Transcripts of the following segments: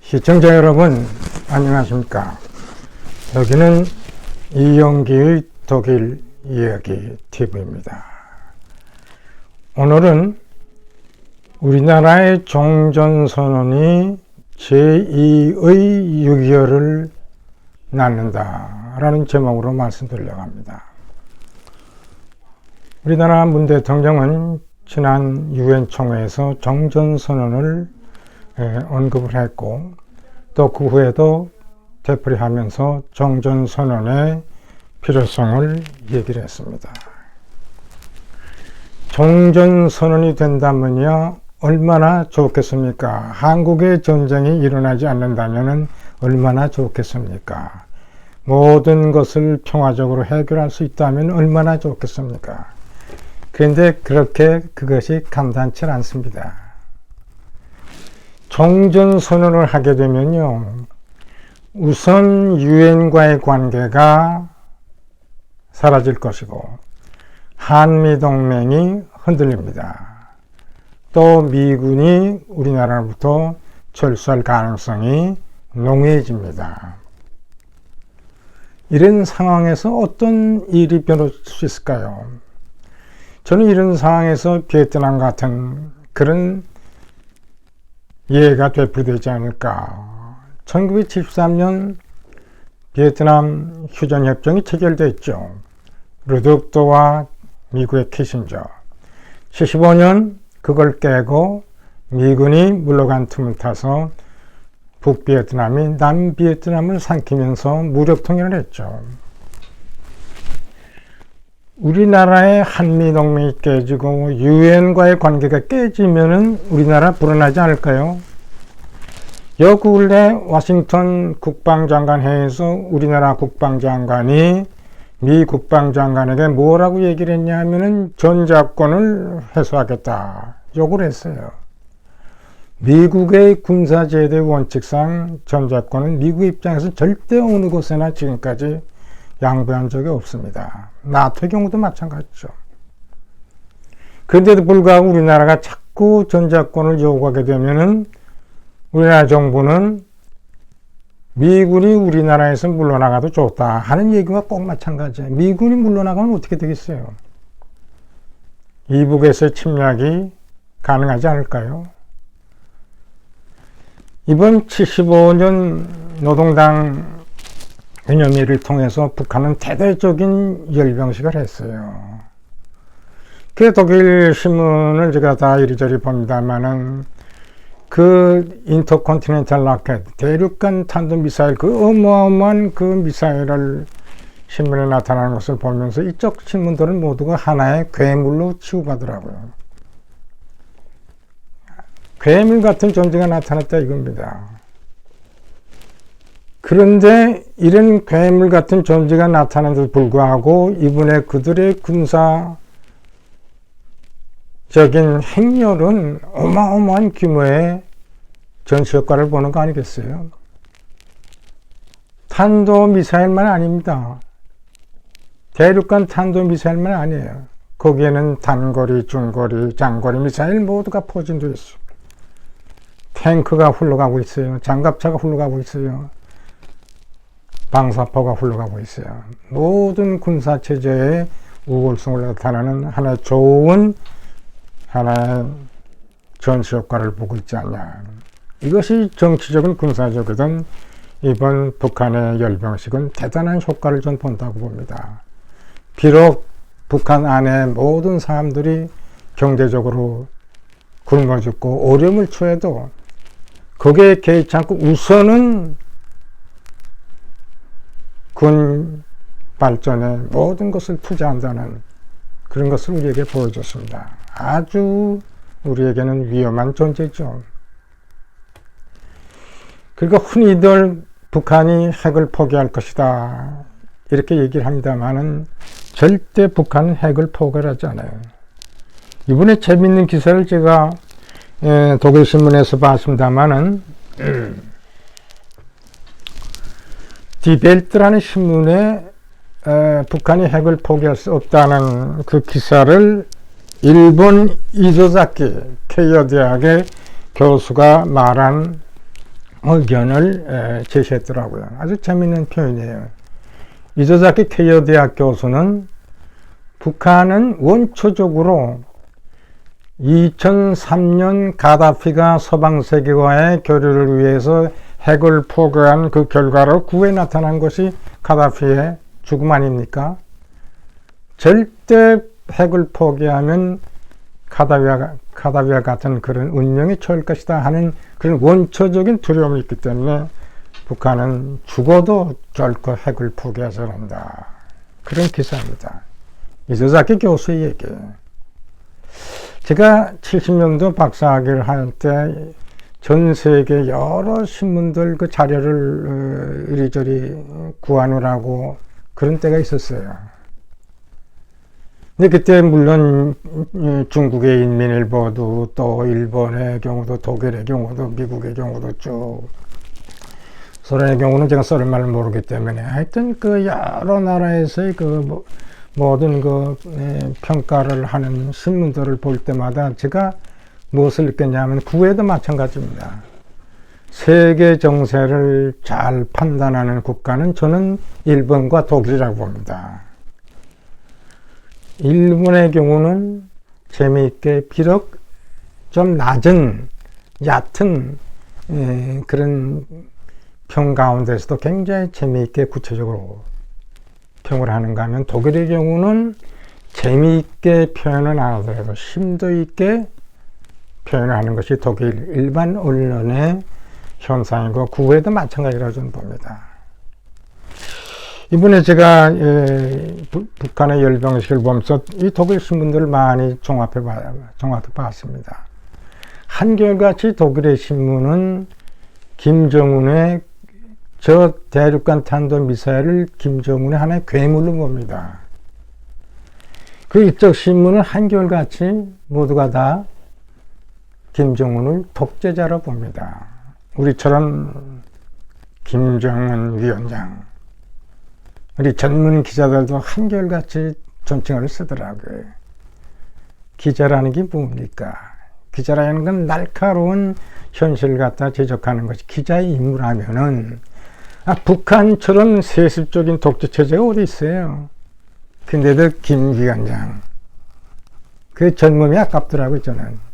시청자 여러분, 안녕하십니까? 여기는 이영기의 독일 이야기 TV입니다. 오늘은 우리나라의 종전선언이 제2의 6.25를 낳는다라는 제목으로 말씀드리려고 합니다. 우리나라 문 대통령은 지난 유엔 총회에서 종전선언을 언급을 했고, 또 그 후에도 되풀이하면서 종전선언의 필요성을 얘기를 했습니다. 종전선언이 된다면요 얼마나 좋겠습니까? 한국의 전쟁이 일어나지 않는다면 얼마나 좋겠습니까? 모든 것을 평화적으로 해결할 수 있다면 얼마나 좋겠습니까? 그런데 그렇게 그것이 간단치 않습니다. 종전선언을 하게 되면요, 우선 유엔과의 관계가 사라질 것이고, 한미동맹이 흔들립니다. 또 미군이 우리나라로부터 철수할 가능성이 농후해집니다. 이런 상황에서 어떤 일이 벌어질 수 있을까요? 저는 이런 상황에서 베트남 같은 그런 예가 되풀이되지 않을까. 1973년 베트남 휴전협정이 체결됐죠. 르둑도와 미국의 키신저. 75년 그걸 깨고 미군이 물러간 틈을 타서 북베트남이 남베트남을 삼키면서 무력 통일을 했죠. 우리나라의 한미동맹이 깨지고 유엔과의 관계가 깨지면은 우리나라 불안하지 않을까요? 요 근래 워싱턴 국방장관 회의에서 우리나라 국방장관이 미 국방장관에게 뭐라고 얘기를 했냐 하면은 전자권을 해소하겠다 요구를 했어요. 미국의 군사제대 원칙상 전자권은 미국 입장에서 절대 어느 곳에나 지금까지 양보한 적이 없습니다. 나토의 경우도 마찬가지죠. 그런데도 불구하고 우리나라가 자꾸 전자권을 요구하게 되면은 우리나라 정부는 미군이 우리나라에서 물러나가도 좋다 하는 얘기가 꼭 마찬가지예요. 미군이 물러나가면 어떻게 되겠어요? 이북에서의 침략이 가능하지 않을까요? 이번 75년 노동당 기념일을 통해서 북한은 대대적인 열병식을 했어요. 그 독일 신문을 제가 다 이리저리 봅니다만은 그 인터컨티넨탈 라켓, 대륙간 탄도미사일, 그 어마어마한 그 미사일을 신문에 나타나는 것을 보면서 이쪽 신문들은 모두가 하나의 괴물로 취급하더라고요. 괴물 같은 존재가 나타났다 이겁니다. 그런데 이런 괴물 같은 존재가 나타난데도 불구하고 이번에 그들의 군사적인 행렬은 어마어마한 규모의 전시효과를 보는 거 아니겠어요? 탄도미사일만 아닙니다. 대륙간 탄도미사일만 아니에요. 거기에는 단거리, 중거리, 장거리 미사일 모두가 포진되어 있어요. 탱크가 흘러가고 있어요. 장갑차가 흘러가고 있어요. 방사포가 흘러가고 있어요. 모든 군사체제의 우월성을 나타내는 하나의 좋은 하나의 전시효과를 보고 있지 않냐. 이것이 정치적인 군사적이든 이번 북한의 열병식은 대단한 효과를 전 본다고 봅니다. 비록 북한 안에 모든 사람들이 경제적으로 굶어 죽고 어려움을 처해도 거기에 개의치 않고 우선은 군 발전에 모든 것을 투자한다는 그런 것을 우리에게 보여줬습니다. 아주 우리에게는 위험한 존재죠. 그리고 흔히들 북한이 핵을 포기할 것이다 이렇게 얘기를 합니다만은 절대 북한은 핵을 포기하지 않아요. 이번에 재밌는 기사를 제가 독일 신문에서 봤습니다만은 디벨트라는 신문에 북한이 핵을 포기할 수 없다는 그 기사를 일본 이조자키 케이오 대학의 교수가 말한 의견을 제시했더라고요. 아주 재미있는 표현이에요. 이조자키 케이오 대학 교수는 북한은 원초적으로 2003년 가다피가 서방 세계와의 교류를 위해서 핵을 포기한 그 결과로 구에 나타난 것이 가다피의 죽음 아닙니까? 절대 핵을 포기하면 가다피와 같은 그런 운명이 처할 것이다 하는 그런 원초적인 두려움이 있기 때문에 북한은 죽어도 결코 핵을 포기하지 않는다. 그런 기사입니다. 이조자키 교수의 얘기예요. 제가 70년도 박사학위를 할 때 전 세계 여러 신문들 그 자료를 이리저리 구하느라고 그런 때가 있었어요. 근데 그때 물론 중국의 인민일보도 또 일본의 경우도 독일의 경우도 미국의 경우도 쭉 소련의 경우는 제가 소련 말을 모르기 때문에 하여튼 그 여러 나라에서의 그 모든 그 평가를 하는 신문들을 볼 때마다 제가 무엇을 느꼈냐면 구에도 마찬가지입니다. 세계 정세를 잘 판단하는 국가는 저는 일본과 독일이라고 봅니다. 일본의 경우는 재미있게 비록 좀 낮은 얕은 그런 평 가운데서도 굉장히 재미있게 구체적으로 평을 하는가 하면 독일의 경우는 재미있게 표현은 안 하더라도 심도 있게 표현하는 것이 독일 일반 언론의 현상이고 구에도 마찬가지라고 저는 봅니다. 이번에 제가 북한의 열병식을 보면서 이 독일 신문들을 많이 종합해 봤습니다. 한결같이 독일의 신문은 김정은의 저 대륙간 탄도미사일을 김정은의 하나의 괴물로 봅니다. 그 이쪽 신문은 한결같이 모두가 다 김정은을 독재자로 봅니다. 우리처럼 김정은 위원장, 우리 전문 기자들도 한결같이 존칭어를 쓰더라고요. 기자라는 게 뭡니까? 기자라는 건 날카로운 현실을 갖다 지적하는 것이 기자의 임무라면은 북한처럼 세습적인 독재체제가 어디 있어요? 근데도 김 위원장, 그 전문이 아깝더라고요, 저는.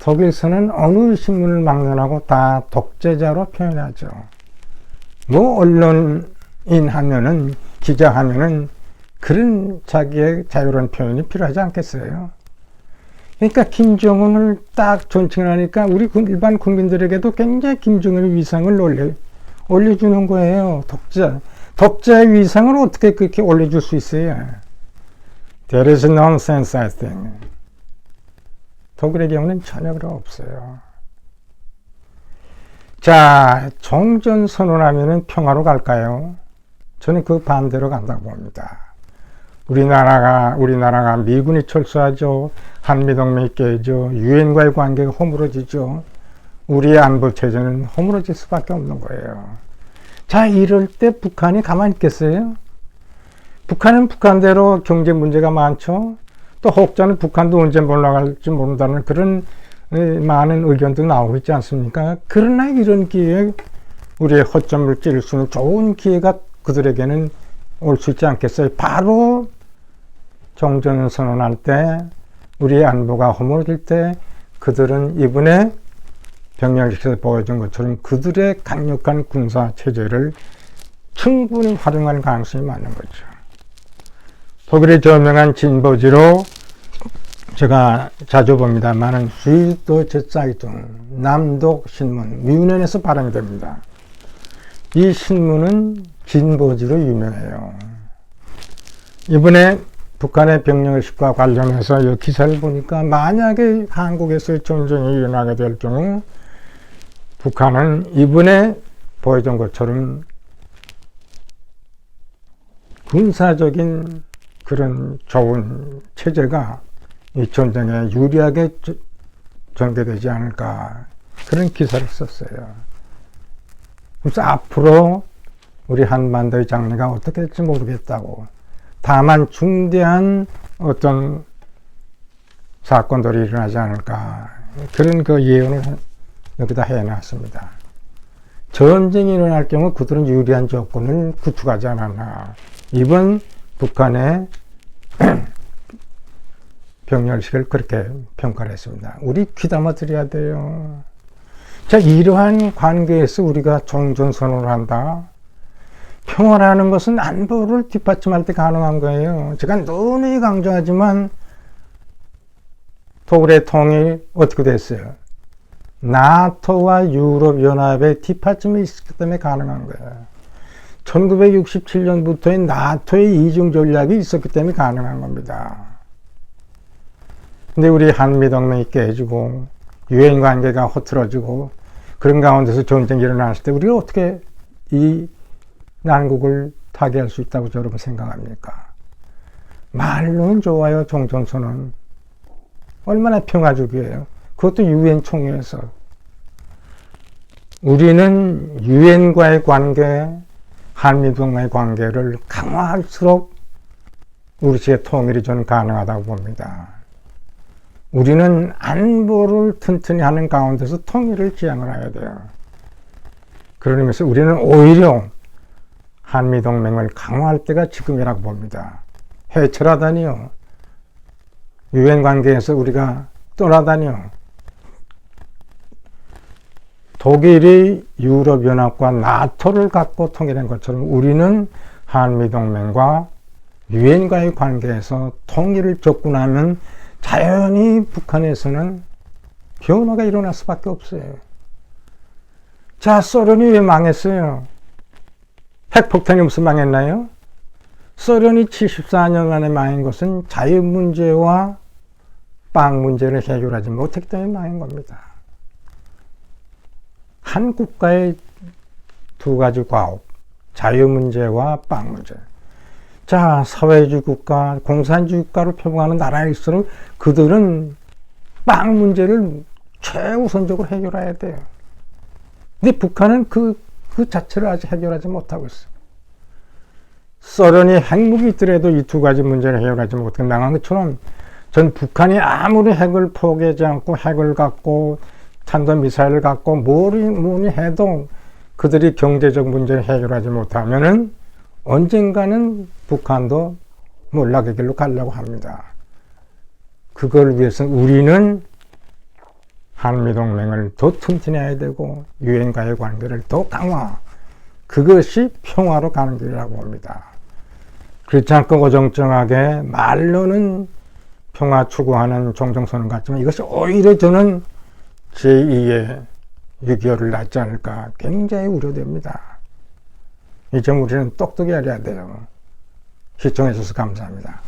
독일에서는 어느 신문을 막론하고 다 독재자로 표현하죠. 뭐 언론인 하면은 기자 하면은 그런 자기의 자유로운 표현이 필요하지 않겠어요? 그러니까 김정은을 딱 존칭을 하니까 우리 일반 국민들에게도 굉장히 김정은의 위상을 올려주는 거예요. 독자의 위상을 어떻게 그렇게 올려줄 수 있어요? There is nonsense, I think. 독일의 경우는 전혀 그런 없어요. 자, 종전 선언하면은 평화로 갈까요? 저는 그 반대로 간다고 봅니다. 우리나라가 미군이 철수하죠. 한미동맹이 깨죠. 유엔과의 관계가 허물어지죠. 우리의 안보 체제는 허물어질 수밖에 없는 거예요. 자, 이럴 때 북한이 가만히 있겠어요? 북한은 북한대로 경제 문제가 많죠. 또 혹자는 북한도 언제 올라갈지 모른다는 그런 많은 의견도 나오고 있지 않습니까? 그러나 이런 기회에 우리의 허점을 찌를 수 있는 좋은 기회가 그들에게는 올 수 있지 않겠어요? 바로 종전 선언할 때, 우리의 안보가 허물어질 때 그들은 이번에 병력에서 보여준 것처럼 그들의 강력한 군사 체제를 충분히 활용할 가능성이 많은 거죠. 독일의 저명한 진보지로 제가 자주 봅니다만은 süddeutsche Zeitung, 남독 신문, 위훈현에서 발행이 됩니다. 이 신문은 진보지로 유명해요. 이번에 북한의 병력의식과 관련해서 이 기사를 보니까 만약에 한국에서의 전쟁이 일어나게 될 경우 북한은 이번에 보여준 것처럼 군사적인 그런 좋은 체제가 이 전쟁에 유리하게 전개되지 않을까, 그런 기사를 썼어요. 그래서 앞으로 우리 한반도의 장래가 어떻게 될지 모르겠다고, 다만 중대한 어떤 사건들이 일어나지 않을까, 그런 그 예언을 여기다 해놨습니다. 전쟁이 일어날 경우 그들은 유리한 조건을 구축하지 않았나. 이번 북한의 병렬식을 그렇게 평가를 했습니다. 우리 귀담아 드려야 돼요. 자, 이러한 관계에서 우리가 종전선언을 한다. 평화라는 것은 안보를 뒷받침할 때 가능한 거예요. 제가 너무 강조하지만 독일의 통일 어떻게 됐어요? 나토와 유럽연합의 뒷받침이 있었기 때문에 가능한 거예요. 1967년부터의 나토의 이중 전략이 있었기 때문에 가능한 겁니다. 근데 우리 한미동맹이 깨지고 유엔 관계가 흐트러지고 그런 가운데서 전쟁이 일어났을 때 우리가 어떻게 이 난국을 타개할 수 있다고 여러분 생각합니까? 말로는 좋아요. 종전선언 얼마나 평화적이에요. 그것도 유엔 총회에서. 우리는 유엔과의 관계, 한미동맹의 관계를 강화할수록 우리 지의 통일이 저는 가능하다고 봅니다. 우리는 안보를 튼튼히 하는 가운데서 통일을 지향을 해야 돼요. 그런 의미에서 우리는 오히려 한미동맹을 강화할 때가 지금이라고 봅니다. 해체하다니요. 유엔 관계에서 우리가 떠나다니요. 독일이 유럽연합과 나토를 갖고 통일한 것처럼 우리는 한미동맹과 유엔과의 관계에서 통일을 접근하면 자연히 북한에서는 변화가 일어날 수밖에 없어요. 자, 소련이 왜 망했어요? 핵폭탄이 무슨 망했나요? 소련이 74년 만에 망한 것은 자유 문제와 빵 문제를 해결하지 못했기 때문에 망한 겁니다. 한 국가의 두 가지 과업, 자유 문제와 빵 문제. 자, 사회주의 국가, 공산주의 국가로 표방하는 나라일수록 그들은 빵 문제를 최우선적으로 해결해야 돼요. 근데 북한은 그 자체를 아직 해결하지 못하고 있어요. 소련이 핵무기 있더라도 이 두 가지 문제를 해결하지 못하고 망한 것처럼 전 북한이 아무리 핵을 포기하지 않고 핵을 갖고 탄도미사일을 갖고 뭐니 해도 그들이 경제적 문제를 해결하지 못하면은 언젠가는 북한도 몰락의 길로 가려고 합니다. 그걸 위해서 우리는 한미동맹을 더 튼튼해야 되고 유엔과의 관계를 더 강화, 그것이 평화로 가는 길이라고 봅니다. 그렇지 않고 어정쩡하게 말로는 평화 추구하는 종전선언 같지만 이것이 오히려 저는 제2의 6.25를 낳지 않을까 굉장히 우려됩니다. 이 점 우리는 똑똑히 알아야 돼요. 시청해 주셔서 감사합니다.